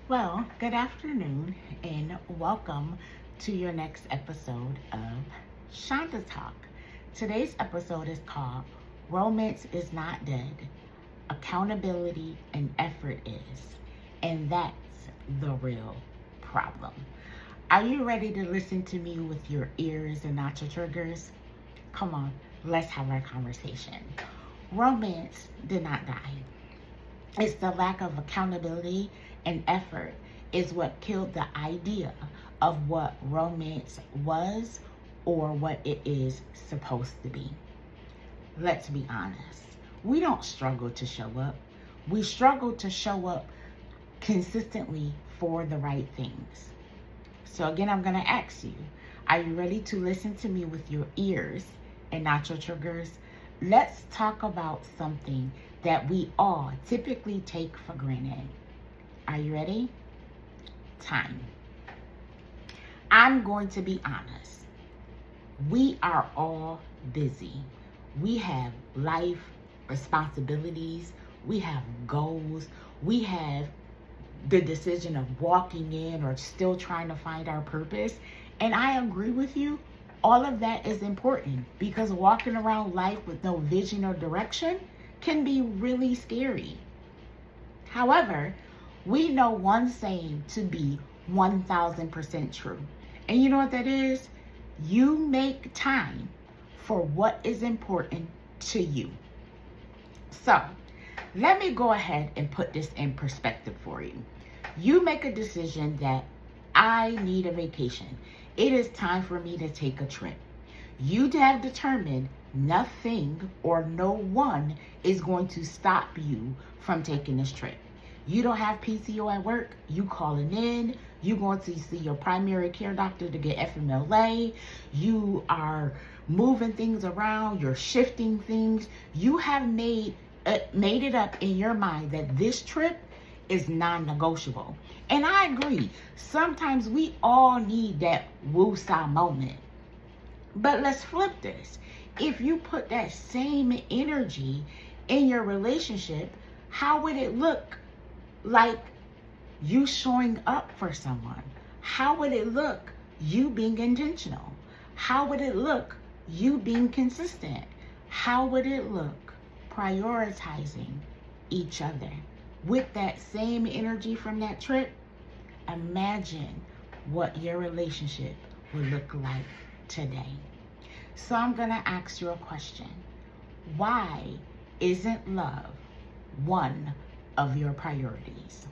Well, good afternoon and welcome to your next episode of Shonda Talk. Today's episode is called Romance is Not Dead, Accountability and Effort Is. And that's the real problem. Are you ready to listen to me with your ears and not your triggers? Come on, let's have our conversation. Romance did not die. It's the lack of accountability and effort is what killed the idea of what romance was or what it is supposed to be. Let's be honest. We don't struggle to show up. We struggle to show up consistently for the right things. So again, I'm going to ask you, are you ready to listen to me with your ears and not your triggers? Let's talk about something that we all typically take for granted. Are you ready? Time. I'm going to be honest. We are all busy. We have life, responsibilities. We have goals. We have the decision of walking in or still trying to find our purpose. And I agree with you. All of that is important because walking around life with no vision or direction can be really scary. However, we know one saying to be 1000% true. And you know what that is? You make time for what is important to you. So, let me go ahead and put this in perspective for you. You make a decision that I need a vacation. It is time for me to take a trip. You have determined nothing or no one is going to stop you from taking this trip. You don't have PTO at work, you calling in, you going to see your primary care doctor to get FMLA, you are moving things around, you're shifting things. You have made it up in your mind that this trip is non-negotiable. And I agree, sometimes we all need that woo-saw moment. But let's flip this. If you put that same energy in your relationship, how would it look like you showing up for someone? How would it look you being intentional? How would it look you being consistent? How would it look prioritizing each other? With that same energy from that trip, imagine what your relationship would look like today. So I'm going to ask you a question. Why isn't love one of your priorities?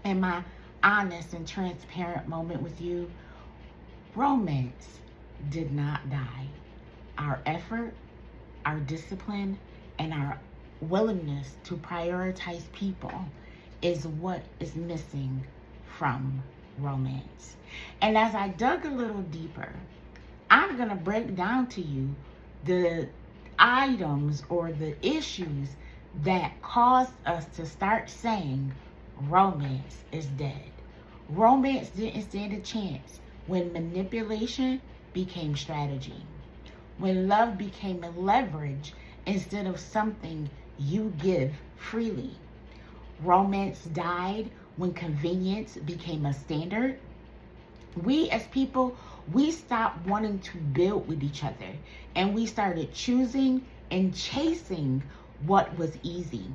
In my honest and transparent moment with you, romance did not die. Our effort, our discipline, and our willingness to prioritize people is what is missing from romance. And as I dug a little deeper, I'm going to break down to you the items or the issues that caused us to start saying romance is dead. Romance didn't stand a chance when manipulation became strategy, when love became a leverage instead of something you give freely. Romance died when convenience became a standard. We as people, we stopped wanting to build with each other and we started choosing and chasing what was easy.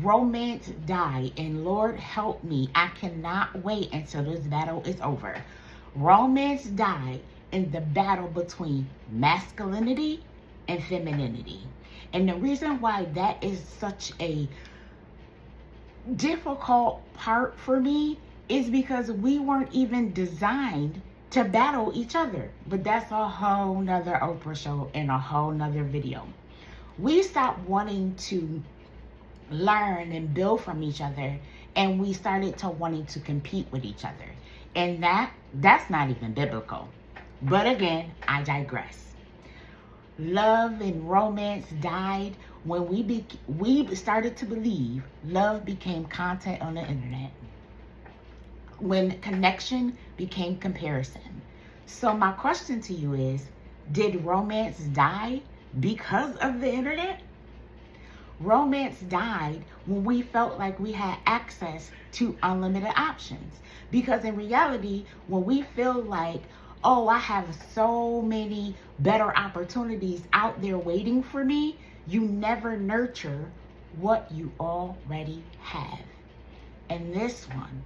Romance died, and Lord help me, I cannot wait until this battle is over. Romance died in the battle between masculinity and femininity. And the reason why that is such a difficult part for me is because we weren't even designed to battle each other. But that's a whole nother Oprah show and a whole nother video. We stopped wanting to learn and build from each other, and we started to wanting to compete with each other. And that's not even biblical. But again, I digress. Love and romance died when we started to believe love became content on the internet. When connection became comparison. So my question to you is, did romance die because of the internet? Romance died when we felt like we had access to unlimited options. Because in reality, when we feel like, oh, I have so many better opportunities out there waiting for me, you never nurture what you already have. And this one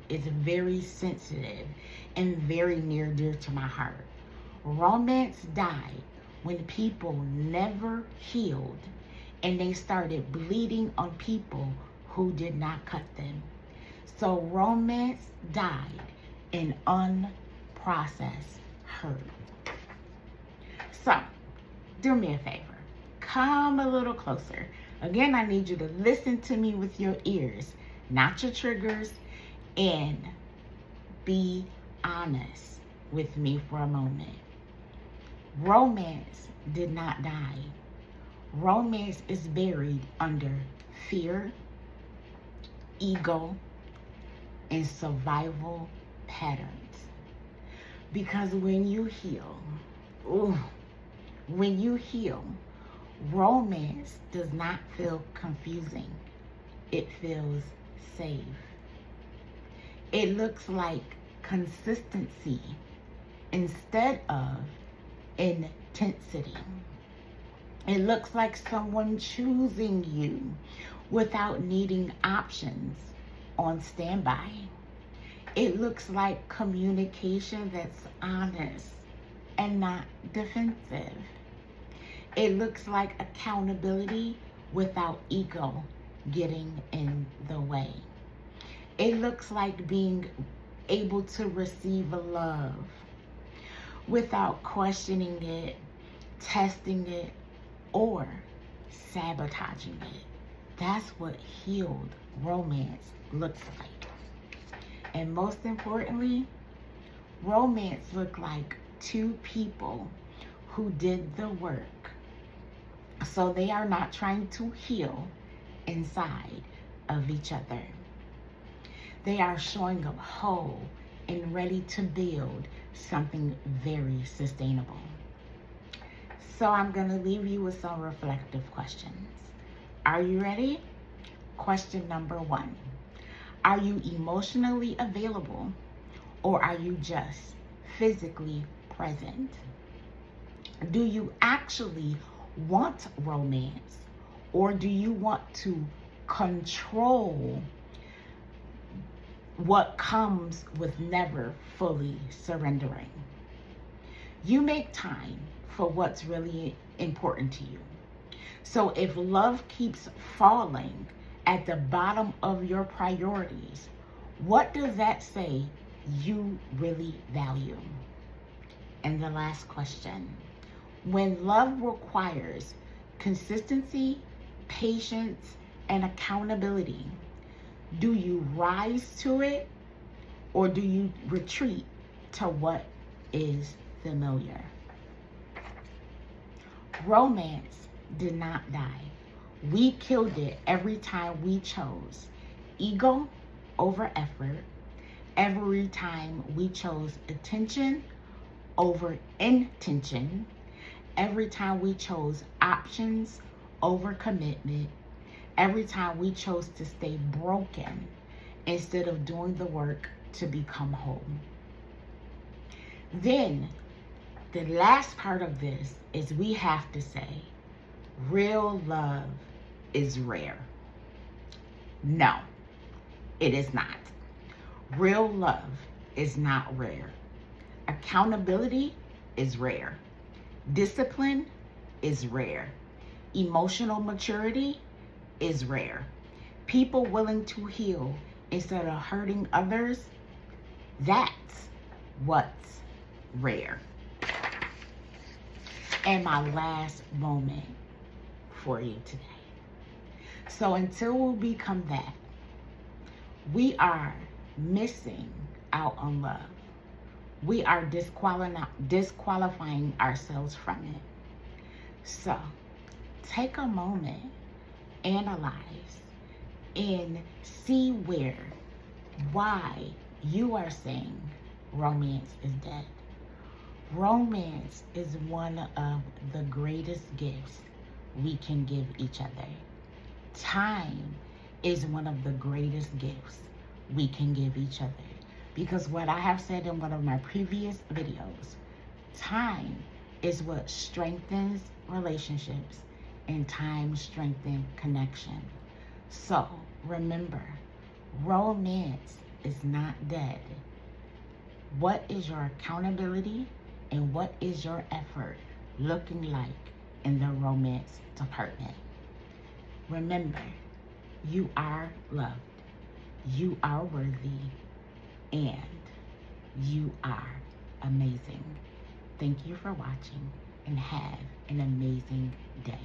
is very sensitive and very near dear to my heart. Romance died when people never healed and they started bleeding on people who did not cut them. So romance died in unprocessed hurt. So, do me a favor. Come a little closer. Again, I need you to listen to me with your ears, not your triggers, and be honest with me for a moment. Romance did not die. Romance is buried under fear, ego, and survival patterns. Because when you heal, romance does not feel confusing. It feels safe. It looks like consistency instead of intensity. It looks like someone choosing you without needing options on standby. It looks like communication that's honest and not defensive. It looks like accountability without ego getting in the way. It looks like being able to receive love without questioning it, testing it, or sabotaging it. That's what healed romance looks like. And most importantly, romance looks like two people who did the work. So they are not trying to heal inside of each other. They are showing up whole and ready to build something very sustainable. So I'm going to leave you with some reflective questions. Are you ready? Question number 1. Are you emotionally available, or are you just physically present? Do you actually want romance, or do you want to control what comes with never fully surrendering? You make time for what's really important to you. So if love keeps falling at the bottom of your priorities, what does that say you really value? And the last question, when love requires consistency, patience, and accountability, do you rise to it, or do you retreat to what is familiar? Romance did not die. We killed it every time we chose ego over effort, every time we chose attention over intention, every time we chose options over commitment, every time we chose to stay broken instead of doing the work to become whole. Then the last part of this is we have to say, real love is rare. No, it is not. Real love is not rare. Accountability is rare. Discipline is rare. Emotional maturity is rare. People willing to heal instead of hurting others, that's what's rare. And my last moment for you today. So until we become that, we are missing out on love. We are disqualifying ourselves from it. So take a moment, analyze, and see why you are saying romance is dead. Romance is one of the greatest gifts we can give each other. Time is one of the greatest gifts we can give each other. Because what I have said in one of my previous videos, time is what strengthens relationships and time strengthens connection. So remember, romance is not dead. What is your accountability and what is your effort looking like in the romance department? Remember, you are loved, you are worthy, and you are amazing. Thank you for watching and have an amazing day.